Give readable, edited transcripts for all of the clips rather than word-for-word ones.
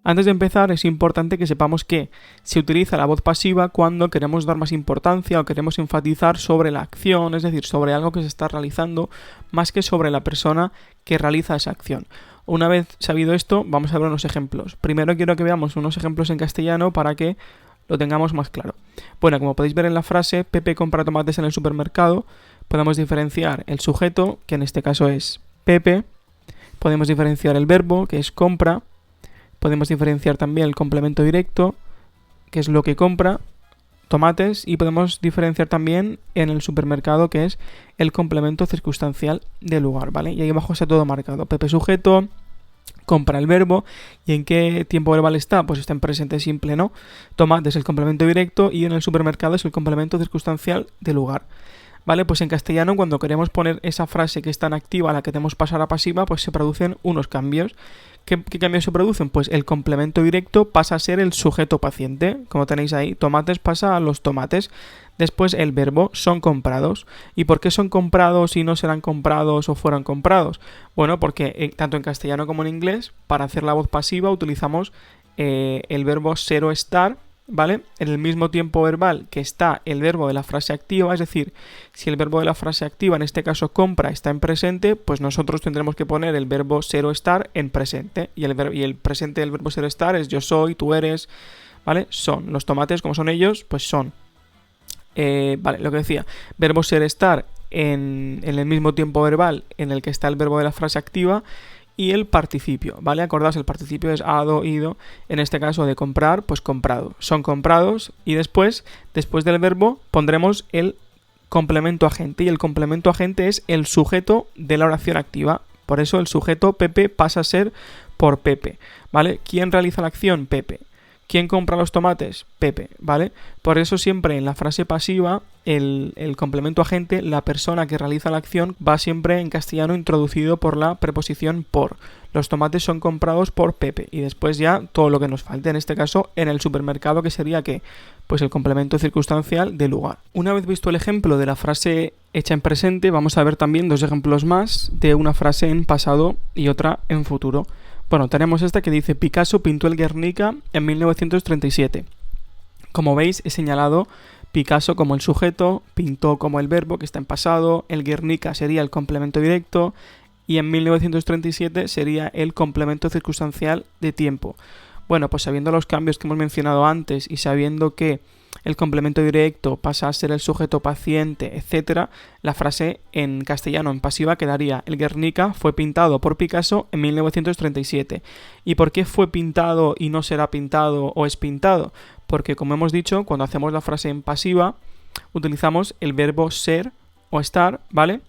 Antes de empezar, es importante que sepamos que se utiliza la voz pasiva cuando queremos dar más importancia o queremos enfatizar sobre la acción, es decir, sobre algo que se está realizando, más que sobre la persona que realiza esa acción. Una vez sabido esto, vamos a ver unos ejemplos. Primero quiero que veamos unos ejemplos en castellano para que lo tengamos más claro. Bueno, como podéis ver en la frase, Pepe compra tomates en el supermercado, podemos diferenciar el sujeto, que en este caso es Pepe, podemos diferenciar el verbo, que es compra, podemos diferenciar también el complemento directo, que es lo que compra, tomates, y podemos diferenciar también en el supermercado, que es el complemento circunstancial del lugar, ¿vale? Y ahí abajo está todo marcado. Pepe sujeto, compra el verbo, ¿y en qué tiempo verbal está? Pues está en presente simple, ¿no? Tomate es el complemento directo y en el supermercado es el complemento circunstancial del lugar. ¿Vale? Pues en castellano, cuando queremos poner esa frase que está en activa a la que tenemos pasar a pasiva, pues se producen unos cambios. ¿Qué cambios se producen? Pues el complemento directo pasa a ser el sujeto paciente. Como tenéis ahí, tomates pasa a los tomates. Después el verbo son comprados. ¿Y por qué son comprados y no serán comprados o fueron comprados? Bueno, porque tanto en castellano como en inglés, para hacer la voz pasiva utilizamos el verbo ser o estar, ¿vale? En el mismo tiempo verbal que está el verbo de la frase activa, es decir, si el verbo de la frase activa, en este caso compra, está en presente, pues nosotros tendremos que poner el verbo ser o estar en presente. Y el presente del verbo ser o estar es yo soy, tú eres, ¿vale? Son. Los tomates, como son ellos, pues son. Vale, lo que decía, verbo ser estar en el mismo tiempo verbal en el que está el verbo de la frase activa. Y el participio, ¿vale? Acordaos, el participio es hado, ido, en este caso de comprar, pues comprado. Son comprados y después del verbo pondremos el complemento agente y el complemento agente es el sujeto de la oración activa. Por eso el sujeto Pepe pasa a ser por Pepe, ¿vale? ¿Quién realiza la acción? Pepe. ¿Quién compra los tomates? Pepe, ¿vale? Por eso siempre en la frase pasiva el complemento agente, la persona que realiza la acción, va siempre en castellano introducido por la preposición por. Los tomates son comprados por Pepe y después ya todo lo que nos falte, en este caso en el supermercado, que sería ¿qué? Pues el complemento circunstancial del lugar. Una vez visto el ejemplo de la frase hecha en presente, vamos a ver también dos ejemplos más de una frase en pasado y otra en futuro. Bueno, tenemos esta que dice Picasso pintó el Guernica en 1937. Como veis, he señalado Picasso como el sujeto, pintó como el verbo que está en pasado, el Guernica sería el complemento directo y en 1937 sería el complemento circunstancial de tiempo. Bueno, pues sabiendo los cambios que hemos mencionado antes y sabiendo que el complemento directo pasa a ser el sujeto paciente, etc., la frase en castellano en pasiva quedaría el Guernica fue pintado por Picasso en 1937. ¿Y por qué fue pintado y no será pintado o es pintado? Porque, como hemos dicho, cuando hacemos la frase en pasiva utilizamos el verbo ser o estar, ¿vale?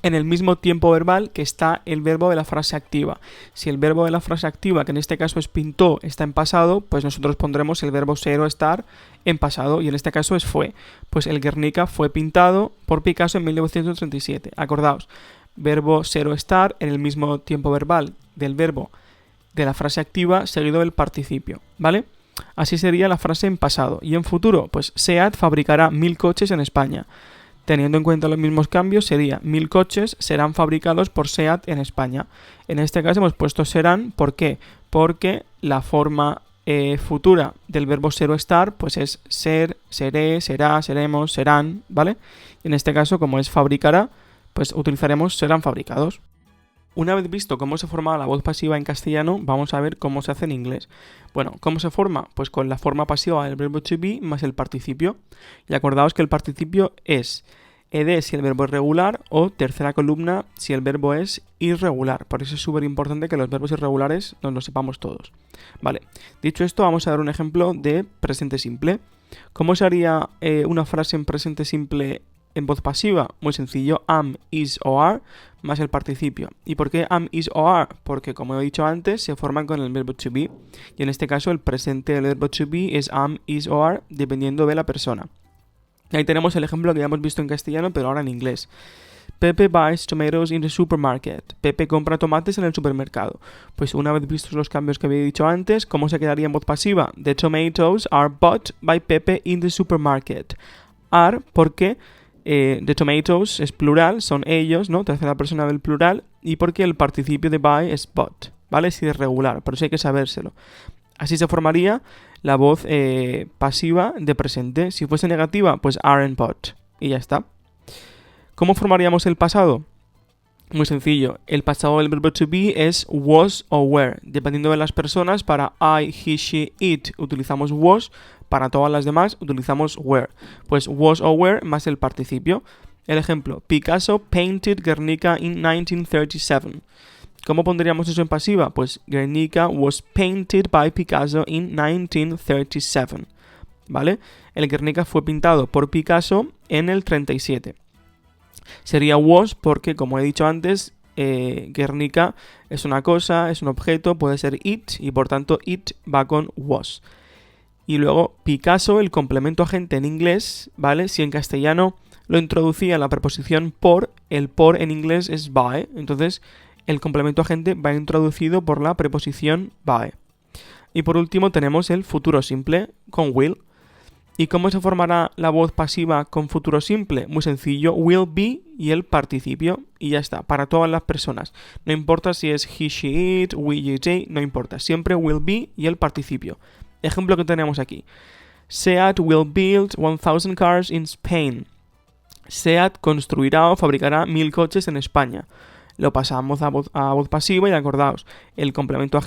En el mismo tiempo verbal que está el verbo de la frase activa. Si el verbo de la frase activa, que en este caso es pintó, está en pasado, pues nosotros pondremos el verbo ser o estar en pasado, y en este caso es fue. Pues el Guernica fue pintado por Picasso en 1937. Acordaos, verbo ser o estar en el mismo tiempo verbal del verbo de la frase activa seguido del participio, ¿vale? Así sería la frase en pasado. Y en futuro, pues SEAT fabricará 1000 coches en España. Teniendo en cuenta los mismos cambios, sería 1000 coches serán fabricados por SEAT en España. En este caso hemos puesto serán, ¿por qué? Porque la forma futura del verbo ser o estar, pues es ser, seré, será, seremos, serán, ¿vale? En este caso, como es fabricará, pues utilizaremos serán fabricados. Una vez visto cómo se forma la voz pasiva en castellano, vamos a ver cómo se hace en inglés. Bueno, ¿cómo se forma? Pues con la forma pasiva del verbo to be más el participio. Y acordaos que el participio es ed si el verbo es regular o tercera columna si el verbo es irregular. Por eso es súper importante que los verbos irregulares nos los sepamos todos. Vale, dicho esto, vamos a dar un ejemplo de presente simple. ¿Cómo se haría una frase en presente simple en voz pasiva? Muy sencillo, am, is o are más el participio. ¿Y por qué am, is o are? Porque, como he dicho antes, se forman con el verbo to be. Y en este caso el presente del verbo to be es am, is o are, dependiendo de la persona. Y ahí tenemos el ejemplo que ya hemos visto en castellano, pero ahora en inglés. Pepe buys tomatoes in the supermarket. Pepe compra tomates en el supermercado. Pues una vez vistos los cambios que había dicho antes, ¿cómo se quedaría en voz pasiva? The tomatoes are bought by Pepe in the supermarket. Are, porque the tomatoes es plural, son ellos, ¿no? Tercera persona del plural, y porque el participio de buy es bought, ¿vale? Si es regular, pero eso hay que sabérselo. Así se formaría la voz pasiva de presente. Si fuese negativa, pues aren't but. Y ya está. ¿Cómo formaríamos el pasado? Muy sencillo. El pasado del verbo to be es was o were. Dependiendo de las personas, para I, he, she, it utilizamos was. Para todas las demás utilizamos were. Pues was o were más el participio. El ejemplo, Picasso painted Guernica in 1937. ¿Cómo pondríamos eso en pasiva? Pues Guernica was painted by Picasso in 1937. ¿Vale? El Guernica fue pintado por Picasso en el 37. Sería was porque, como he dicho antes, Guernica es una cosa, es un objeto, puede ser it, y por tanto it va con was. Y luego Picasso, el complemento agente en inglés, ¿vale? Si en castellano lo introducía la preposición por, el por en inglés es by, entonces el complemento agente va introducido por la preposición by. Y por último tenemos el futuro simple con will. ¿Y cómo se formará la voz pasiva con futuro simple? Muy sencillo, will be y el participio, y ya está, para todas las personas. No importa si es he, she, it, we, you, they, no importa, siempre will be y el participio. Ejemplo que tenemos aquí. SEAT will build 1000 cars in Spain. SEAT construirá o fabricará 1000 coches en España. Lo pasamos a voz pasiva y acordaos, el complemento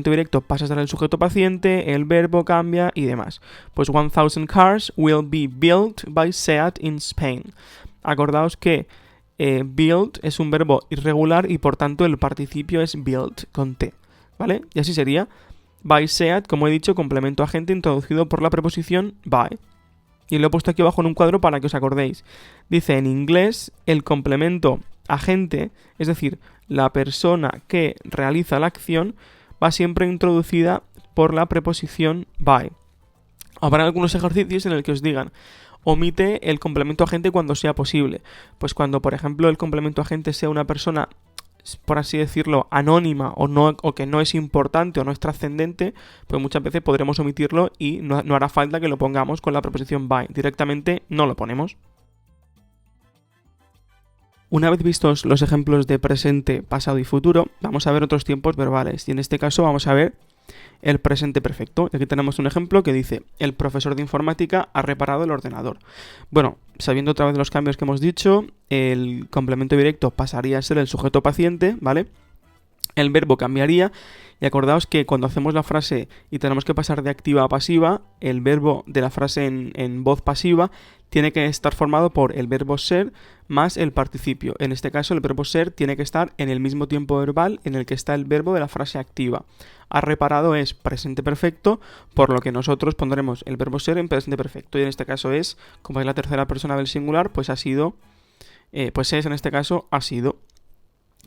directo pasa a ser el sujeto paciente, el verbo cambia y demás. Pues 1000 cars will be built by SEAT in Spain. Acordaos que build es un verbo irregular y por tanto el participio es built con T, ¿vale? Y así sería by SEAT, como he dicho, complemento agente introducido por la preposición by. Y lo he puesto aquí abajo en un cuadro para que os acordéis. Dice en inglés el complemento agente, es decir, la persona que realiza la acción, va siempre introducida por la preposición by. Habrá algunos ejercicios en el que os digan, omite el complemento agente cuando sea posible. Pues cuando, por ejemplo, el complemento agente sea una persona, por así decirlo, anónima o que no es importante o no es trascendente, pues muchas veces podremos omitirlo y no hará falta que lo pongamos con la preposición by. Directamente no lo ponemos. Una vez vistos los ejemplos de presente, pasado y futuro, vamos a ver otros tiempos verbales. Y en este caso vamos a ver el presente perfecto. Aquí tenemos un ejemplo que dice, el profesor de informática ha reparado el ordenador. Bueno, sabiendo otra vez los cambios que hemos dicho, el complemento directo pasaría a ser el sujeto paciente, ¿vale? El verbo cambiaría y acordaos que cuando hacemos la frase y tenemos que pasar de activa a pasiva, el verbo de la frase en voz pasiva tiene que estar formado por el verbo ser más el participio. En este caso el verbo ser tiene que estar en el mismo tiempo verbal en el que está el verbo de la frase activa. Ha reparado es presente perfecto, por lo que nosotros pondremos el verbo ser en presente perfecto. Y en este caso es, como es la tercera persona del singular, pues ha sido, pues es en este caso ha sido.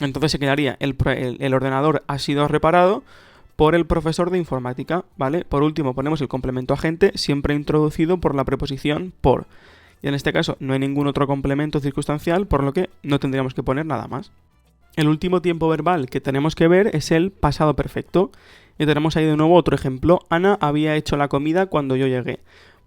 Entonces se quedaría el ordenador ha sido reparado por el profesor de informática, ¿vale? Por último ponemos el complemento agente, siempre introducido por la preposición por. Y en este caso no hay ningún otro complemento circunstancial, por lo que no tendríamos que poner nada más. El último tiempo verbal que tenemos que ver es el pasado perfecto. Y tenemos ahí de nuevo otro ejemplo. Ana había hecho la comida cuando yo llegué.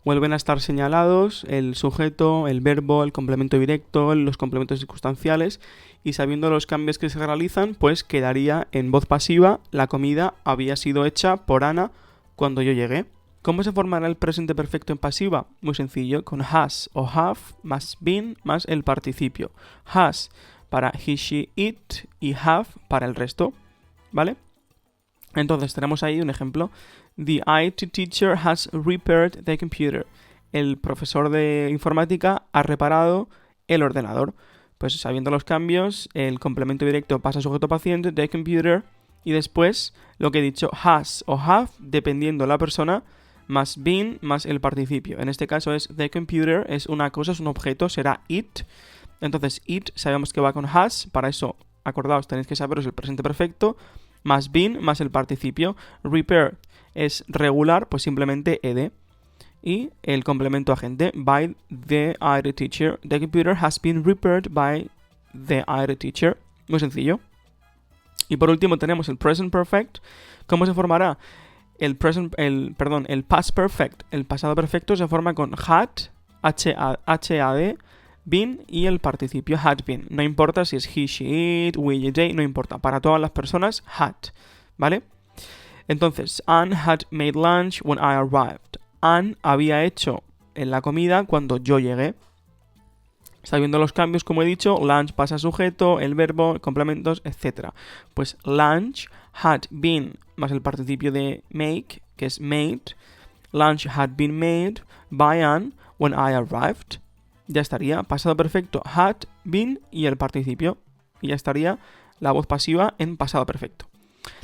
Vuelven a estar señalados el sujeto, el verbo, el complemento directo, los complementos circunstanciales, y sabiendo los cambios que se realizan, pues quedaría en voz pasiva, la comida había sido hecha por Ana cuando yo llegué. ¿Cómo se formará el presente perfecto en pasiva? Muy sencillo, con has o have más been más el participio. Has para he, she, it y have para el resto, ¿vale? Entonces tenemos ahí un ejemplo. The IT teacher has repaired the computer. El profesor de informática ha reparado el ordenador. Pues sabiendo los cambios, el complemento directo pasa a sujeto paciente, the computer, y después lo que he dicho, has o have, dependiendo la persona, más been más el participio. En este caso es the computer, es una cosa, es un objeto, será it. Entonces it sabemos que va con has, para eso, acordaos, tenéis que saberos el presente perfecto, más been más el participio. Repair es regular, pues simplemente ed. Y el complemento agente, by the IT teacher. The computer has been repaired by the IT teacher. Muy sencillo. Y por último tenemos el present perfect. ¿Cómo se formará? El past perfect. El pasado perfecto se forma con had, had, been y el participio had been. No importa si es he, she, it, we, they, no importa. Para todas las personas, had, ¿vale? Entonces, Anne had made lunch when I arrived. Anne había hecho en la comida cuando yo llegué. Está viendo los cambios, como he dicho, lunch pasa a sujeto, el verbo, complementos, etc. Pues lunch had been más el participio de make, que es made. Lunch had been made by Anne when I arrived. Ya estaría, pasado perfecto, had been y el participio. Y ya estaría la voz pasiva en pasado perfecto.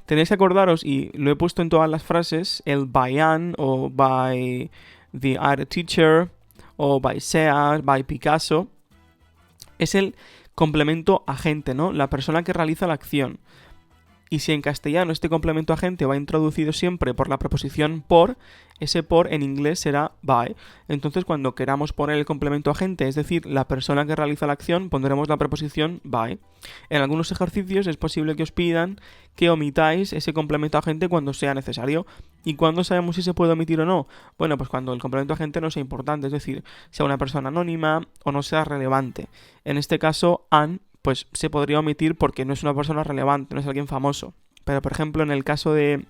Tenéis que acordaros, y lo he puesto en todas las frases, el by Anne o by the art teacher o by Seat, by Picasso, es el complemento agente, ¿no? La persona que realiza la acción. Y si en castellano este complemento agente va introducido siempre por la preposición por, ese por en inglés será by. Entonces cuando queramos poner el complemento agente, es decir, la persona que realiza la acción, pondremos la preposición by. En algunos ejercicios es posible que os pidan que omitáis ese complemento agente cuando sea necesario. ¿Y cuándo sabemos si se puede omitir o no? Bueno, pues cuando el complemento agente no sea importante, es decir, sea una persona anónima o no sea relevante. En este caso, Anne pues se podría omitir porque no es una persona relevante, no es alguien famoso. Pero, por ejemplo, en el caso de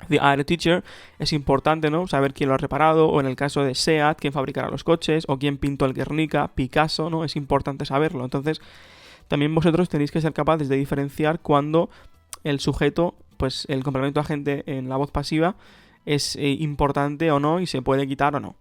The Art Teacher es importante, ¿no?, saber quién lo ha reparado, o en el caso de Seat, quién fabricará los coches, o quién pintó el Guernica, Picasso, ¿no? Es importante saberlo. Entonces, también vosotros tenéis que ser capaces de diferenciar cuando el sujeto, pues el complemento agente en la voz pasiva es importante o no y se puede quitar o no.